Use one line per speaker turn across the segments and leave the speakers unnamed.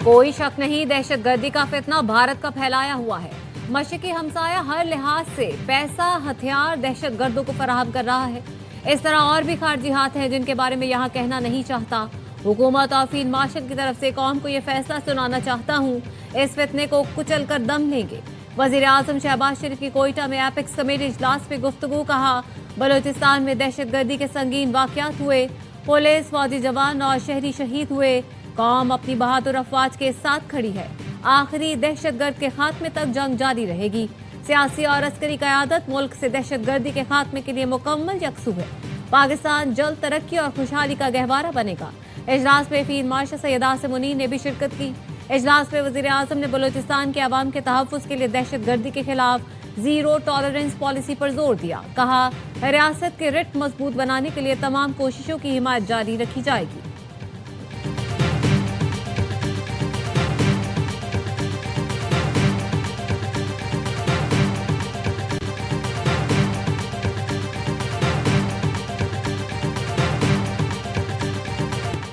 कोई शक नहीं, दहशतगर्दी का फितना भारत का फैलाया हुआ है। मशरकी हमसाया हर लिहाज से पैसा, हथियार दहशतगर्दों को फराहम कर रहा है। इस तरह और भी खारजी हाथ हैं जिनके बारे में यहाँ कहना नहीं चाहता। हुकूमत और फील्ड मार्शल की तरफ से कौम को ये फैसला सुनाना चाहता हूँ, इस फितने को कुचल कर दम लेंगे। वजीर आजम शहबाज शरीफ की कोयटा में एपिक्स कमेटी इजलास में गुफ्तगू। कहा, बलूचिस्तान में दहशतगर्दी के संगीन वाकयात हुए, पुलिस, फौजी जवान और शहरी शहीद हुए। कौम अपनी बहादुर अफवाज के साथ खड़ी है। आखिरी दहशतगर्द के खात्मे तक जंग जारी रहेगी। सियासी और अस्करी क़यादत मुल्क से दहशतगर्दी के खात्मे के लिए मुकम्मल यकसू है। पाकिस्तान जल्द तरक्की और खुशहाली का गहवारा बनेगा। इजलास में फील्ड मार्शल सैयद आसिम मुनीर ने भी शिरकत की। इजलास में वजीर आजम ने बलूचिस्तान के अवाम के तहफ़्फ़ुज़ के लिए दहशतगर्दी के खिलाफ जीरो टॉलरेंस पॉलिसी पर जोर दिया। कहा, रियासत के रिट मजबूत बनाने के लिए तमाम कोशिशों की हिमायत जारी रखी जाएगी।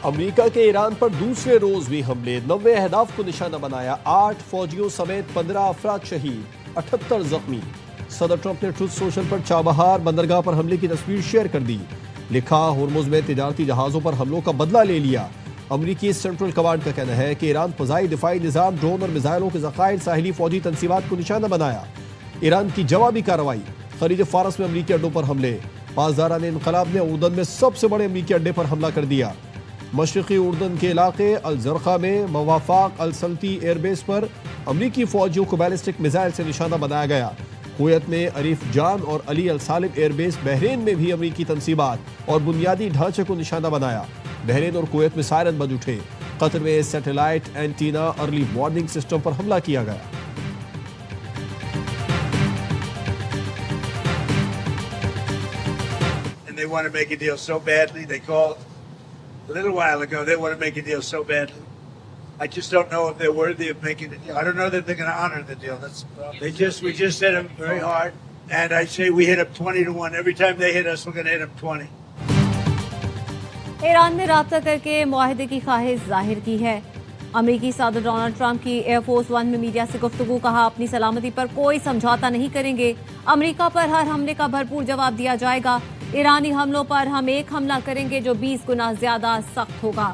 अमेरिका के ईरान पर दूसरे रोज भी हमले, 90 अहदाफ को निशाना बनाया। 8 फौजियों समेत 15 अफराद शहीद, 78 जख्मी। सदर ट्रंप ने ट्रुथ सोशल पर चाबहार बंदरगाह पर हमले की तस्वीर शेयर कर दी। लिखा, हुर्मुज में तिजारती जहाजों पर हमलों का बदला ले लिया। अमरीकी सेंट्रल कमांड का कहना है कि ईरान फजाई दिफाई निजाम, ड्रोन और मिसाइलों के ज़खायर साहिली फौजी तनसीबात को निशाना बनाया। ईरान की जवाबी कार्रवाई, खलीज फारस में अमरीकी अड्डों पर हमले। पासदारान इनकलाब ने उर्दन में सबसे बड़े अमरीकी अड्डे पर हमला कर दिया। मशरक़ी उर्दन के इलाके अल जरखा में मवाफाक अल सल्ती एयरबेस पर अमरीकी फौजियों को बैलिस्टिक मिसाइल से निशाना बनाया गया। कुवैत में अरीफ जान और अली अल सालिम एयरबेस, बहरीन में भी अमरीकी तनसीबात और बुनियादी ढांचे को निशाना बनाया। बहरीन और कुवैत में सायरन बज उठे। कतर में satellite antenna early warning system पर हमला किया गया।
A little while ago, they want to make a deal so badly. I just don't know if they're worthy of making a deal. I don't know that they're going to honor the deal. We just hit them very hard, and I say we hit them 20-1. Every time they hit us, we're going to hit them 20.
Iran ने राब्ता करके मुआहदे की ख्वाहिश जाहिर की है। अमेरिकी सदर डोनाल्ड ट्रंप की एयरफोर्स वन में मीडिया से गुफ्तगू। कहा, अपनी सलामती पर कोई समझौता नहीं करेंगे। अमेरिका पर हर हमले का भरपूर जवाब दिया जाएगा। ईरानी हमलों पर हम एक हमला करेंगे जो 20 गुना ज्यादा सख्त होगा।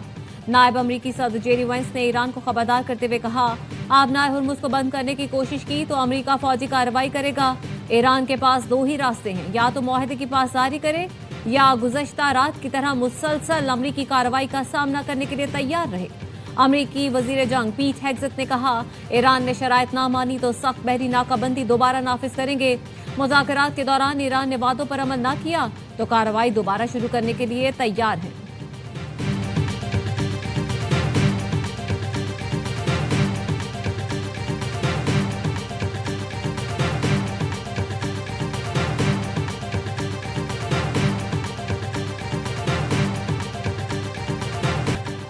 नायब अमरीकी सदर जेरी वेंस ने ईरान को खबरदार करते हुए कहा, आबनाए हुर्मुज को बंद करने की कोशिश की तो अमेरिका फौजी कार्रवाई करेगा। ईरान के पास 2 ही रास्ते हैं, या तो मुआहदे की पासदारी करे या गुज़श्ता रात की तरह मुसलसल अमरीकी कार्रवाई का सामना करने के लिए तैयार रहे। अमरीकी वजीर जंग पीट हेग्सेथ ने कहा, ईरान ने शराइत ना मानी तो सख्त बहरी नाकाबंदी दोबारा नाफिज करेंगे। मुज़ाकरात के दौरान ईरान ने वादों पर अमल ना किया तो कार्रवाई दोबारा शुरू करने के लिए तैयार है।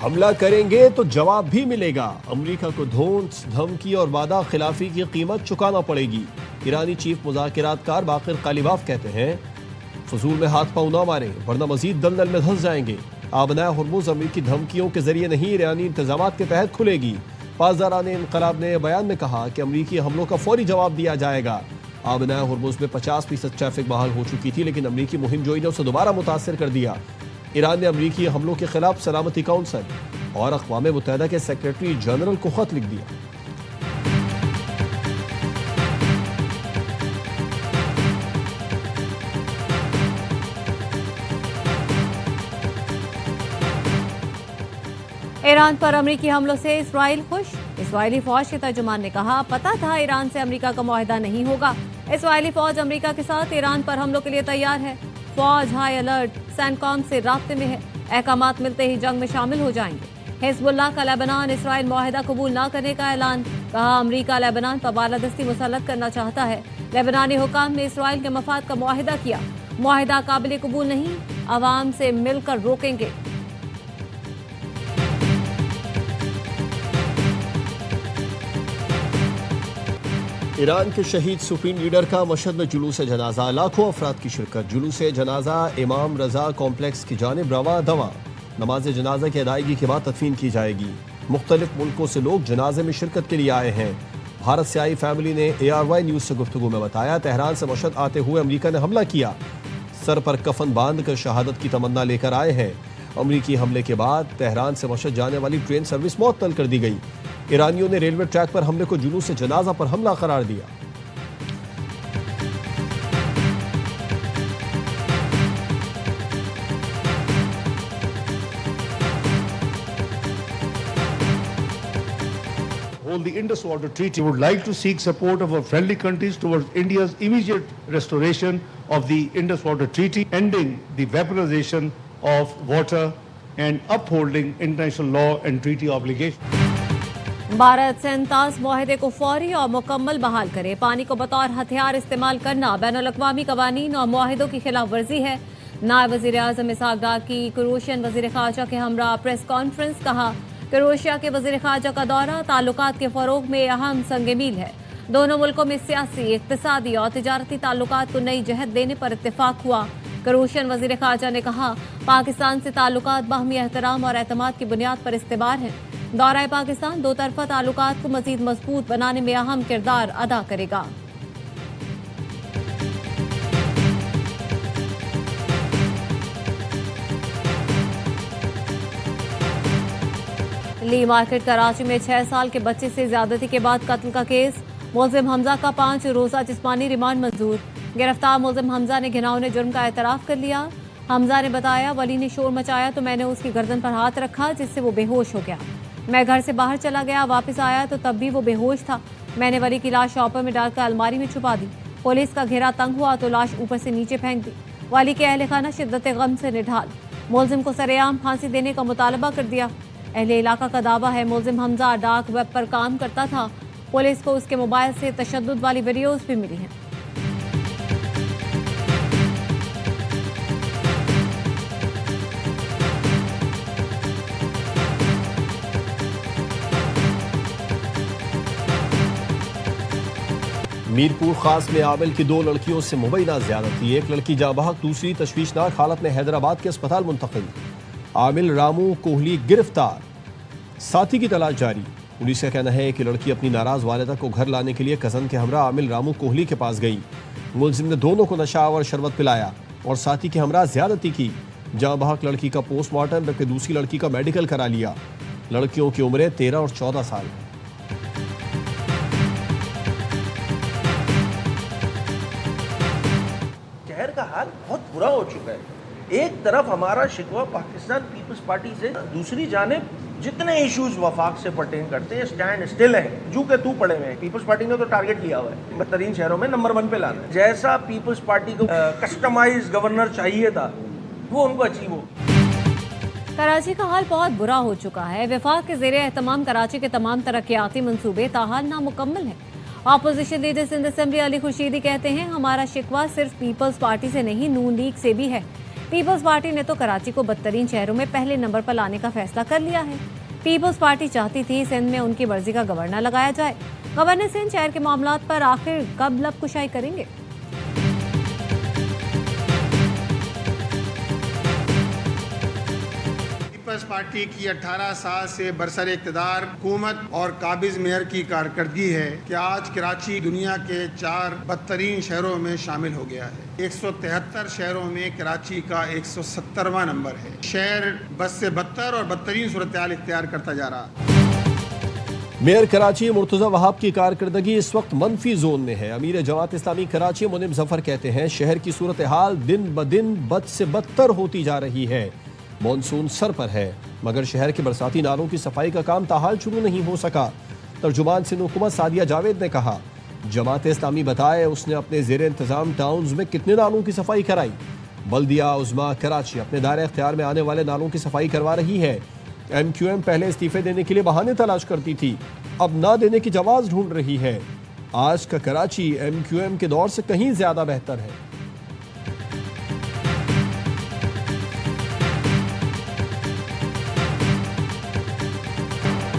हमला करेंगे तो जवाब भी मिलेगा। अमेरिका को धोंस, धमकी और वादा खिलाफी की कीमत चुकाना पड़ेगी। ईरानी चीफ मुज़ाकरातकार बाकिर कालिबाफ कहते हैं, फजूल में हाथ पांव ना मारें वरना मजीद दलदल में धंस जाएंगे। आबनाए हुर्मुज अमेरिकी धमकियों के जरिए नहीं, ईरानी इंतजामात के तहत खुलेगी। पासदारान इनकलाब ने बयान में कहा कि अमेरिकी हमलों का फौरी जवाब दिया जाएगा। आबनाए हुर्मुज में 50% ट्रैफिक बहाल हो चुकी थी, लेकिन अमेरिकी मुहिम जोई ने उसे दोबारा मुतासर कर दिया। ईरान ने अमरीकी हमलों के खिलाफ सलामती काउंसिल और अक़वाम मुत्तहिदा के सेक्रेटरी जनरल को खत लिख दिया।
ईरान पर अमरीकी हमलों से इसराइल खुश। इसराइली फौज के तर्जुमान ने कहा, पता था ईरान से अमरीका का मुआहदा नहीं होगा। इसराइली फौज अमरीका के साथ ईरान पर हमलों के लिए तैयार है। फौज हाई अलर्ट, सैनकॉम से राब्ते में है। अहकामात मिलते ही जंग में शामिल हो जाएंगे। हिजबुल्लाह का लेबनान इसराइल मुआहदा कबूल न करने का ऐलान। कहा, अमरीका लेबनान पर बालादस्ती मुसल्लत करना चाहता है। लेबनानी हुकाम ने इसराइल के मफाद का मुआहदा किया। मुआहदा काबिल कबूल नहीं, अवाम से मिलकर रोकेंगे।
ईरान के शहीद सुप्रीम लीडर का मशहद में जुलूस जनाजा, लाखों अफराद की शिरकत। जुलूस जनाजा इमाम रजा कॉम्प्लेक्स की जानिब रवा दवा। नमाज जनाजा की अदायगी के बाद तदफीन की जाएगी। मुख्तलिफ मुल्कों से लोग जनाजे में शिरकत के लिए आए हैं। भारत से आई फैमिली ने ARY न्यूज से गुफ्तगू में बताया, तेहरान से मशहद आते हुए अमेरिका ने हमला किया। सर पर कफन बांध कर शहादत की तमन्ना लेकर आए हैं। अमेरिकी हमले के बाद तेहरान से मशहद जाने वाली ट्रेन सर्विस मुअत्तल कर दी गई। ईरानियों ने रेलवे ट्रैक पर हमले को जुलूस जनाजा पर हमला करार दिया।
The Indus Water Treaty would like to seek support of our friendly countries towards India's immediate restoration of the Indus Water Treaty, ending the weaponization of water and upholding international law and treaty obligations.
Bharat से अंताज मुआहदे को फौरी और मुकम्मल बहाल करे। पानी को बतौर हथियार इस्तेमाल करना बैनुल-अक़वामी कवानीन और मुआहिदों की खिलाफ वर्जी है। नायब वज़ीर आज़म इसहाक डार की क्रोएशियन वज़ीर ख़ारजा के हमरा प्रेस कॉन्फ्रेंस। कहा, क्रोएशिया के वज़ीर ख़ारजा का दौरा ताल्लुकात के फ़रोग़ में अहम संग मील है। दोनों मुल्कों में सियासी, इक़्तिसादी और तिजारती ताल्लुकात को नई जहत देने पर इत्तेफाक हुआ। क्रोएशियन वज़ीर ख़ारजा ने कहा, पाकिस्तान से ताल्लुकात बाहमी एहतराम और एतमाद की बुनियाद पर इस्तेबार हैं। दौरा पाकिस्तान दो तरफ़ा ताल्लुकात को मज़ीद मज़बूत बनाने में अहम किरदार अदा करेगा। ली मार्केट कराची में 6 साल के बच्चे से ज्यादती के बाद कत्ल का केस। मुलजिम हमजा का 5 रोजा जिस्मानी रिमांड मंजूर। गिरफ्तार मुलजिम हमजा ने घिनौने जुर्म का एतराफ कर लिया। हमजा ने बताया, वली ने शोर मचाया तो मैंने उसकी गर्दन पर हाथ रखा जिससे वो बेहोश हो गया। मैं घर से बाहर चला गया, वापस आया तो तब भी वो बेहोश था। मैंने वली की लाश शॉपर में डालकर अलमारी में छुपा दी। पुलिस का घेरा तंग हुआ तो लाश ऊपर से नीचे फेंक दी। वाली के अहल खाना शिद्दत गम से निढाल। मुलजिम को सरेआम फांसी देने का मुतालबा कर दिया। अहले इलाका का दावा है मुलजिम हमजा डार्क वेब पर काम करता था। पुलिस को उसके मोबाइल से तशद्दुद वाली वीडियोज भी मिली हैं।
मीरपुर खास में आमिल की 2 लड़कियों से मुबैना ज़्यादती। एक लड़की जाँ बहक, दूसरी तशवीशनाक हालत में हैदराबाद के अस्पताल मुंतकिल। आमिल रामू कोहली गिरफ्तार, साथी की तलाश जारी। पुलिस का कहना है कि लड़की अपनी नाराज वालिदा को घर लाने के लिए कजन के हमरा आमिल रामू कोहली के पास गई। मुलजिम ने दोनों को नशा और शरबत पिलाया और साथी के हमरा ज्यादती की। जाँ बहक लड़की का पोस्टमार्टम जबकि दूसरी लड़की का मेडिकल करा लिया। लड़कियों की उम्रें 13 और 14 साल है।
शहर का हाल बहुत बुरा हो चुका है। एक तरफ हमारा शिकवा पाकिस्तान पीपल्स पार्टी से, दूसरी जानिब जितने इश्यूज वफाक से पर्टेन करते हैं स्टैंड स्टिल है, जू के तू पड़े हुए हैं। पीपल्स पार्टी ने तो टारगेट लिया हुआ है बदतरीन शहरों में नंबर 1 पे लाना है। जैसा पीपल्स पार्टी को कस्टमाइज गवर्नर चाहिए था वो उनको अचीव हो।
कराची का हाल बहुत बुरा हो चुका है। वफाक के ज़ेरे एहतमाम कराची के तमाम तरक्याती मंसूबे ताहाल नामुकम्मल हैं। Opposition leader Sindh assembly Ali Khurshidi कहते हैं, हमारा शिकवा सिर्फ पीपल्स पार्टी से नहीं, नून लीग से भी है। पीपल्स पार्टी ने तो कराची को बदतरीन शहरों में पहले नंबर पर लाने का फैसला कर लिया है। पीपल्स पार्टी चाहती थी सिंध में उनकी मर्जी का गवर्नर लगाया जाए। गवर्नर सिंध शहर के मामलात पर आखिर कब लब कुशाई करेंगे?
पीपल्स पार्टी की 18 साल से बरसर इक़्तिदार हुकूमत और काबिज मेयर की कारकर्दगी है कि आज कराची दुनिया के 4 बदतरीन शहरों में शामिल हो गया है। 173 शहरों में कराची का 170वां नंबर है। शहर बद से बदतर और बदतरीन सूरत-ए-हाल इख्तियार करता जा रहा है।
मेयर कराची मुर्तज़ा वहाब की कारकर्दगी इस वक्त मनफी जोन में है। अमीर जमात इस्लामी कराची मुनीब जफर कहते हैं, शहर की सूरत हाल दिन ब दिन बद से बदतर होती जा रही है। मॉनसून सर पर है मगर शहर के बरसाती नालों की सफाई का काम ताहाल शुरू नहीं हो सका। तर्जुमान सिंध हुकूमत सादिया जावेद ने कहा, जमात इस्लामी बताए उसने अपने ज़ेर इंतज़ाम टाउन्स में कितने नालों की सफाई कराई। बल्दिया उज़्मा कराची अपने दायरे इख्तियार में आने वाले नालों की सफाई करवा रही है। MQM पहले इस्तीफे देने के लिए बहाने तलाश करती थी, अब ना देने की जवाज़ ढूंढ रही है। आज का कराची MQM के दौर से कहीं ज्यादा बेहतर है।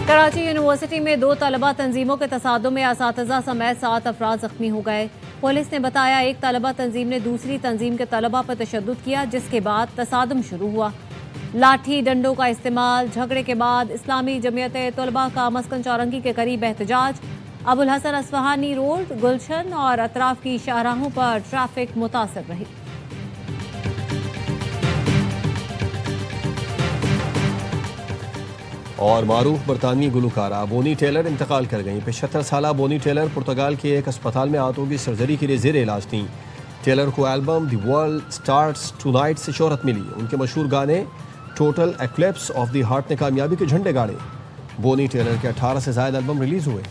कराची यूनिवर्सिटी में 2 तलबा तंजीमों के तसादुम में असातिज़ा समेत 7 अफराद जख्मी हो गए। पुलिस ने बताया, एक तलबा तंजीम ने दूसरी तंजीम के तलबा पर तशद्दुद किया जिसके बाद तसादुम शुरू हुआ। लाठी डंडों का इस्तेमाल, झगड़े के बाद इस्लामी जमीयत तलबा का मस्कन चौरंगी के करीब एहतजाज। अबुल हसन अस्फहानी रोड, गुलशन और अतराफ की शाहराहों पर ट्रैफिक मुतासर रही।
और मारूफ बरतानवी गुलकारा बोनी टेलर इंतकाल कर गईं। 75 साला बोनी टेलर पुर्तगाल के एक अस्पताल में आंतों की सर्जरी के लिए जेर इलाज थीं। टेलर को album the world starts tonight से शोहरत मिली। उनके मशहूर गाने total eclipse of the heart ने कामयाबी के झंडे गाड़े। बोनी टेलर के 18 से ज़ायद एल्बम रिलीज हुए।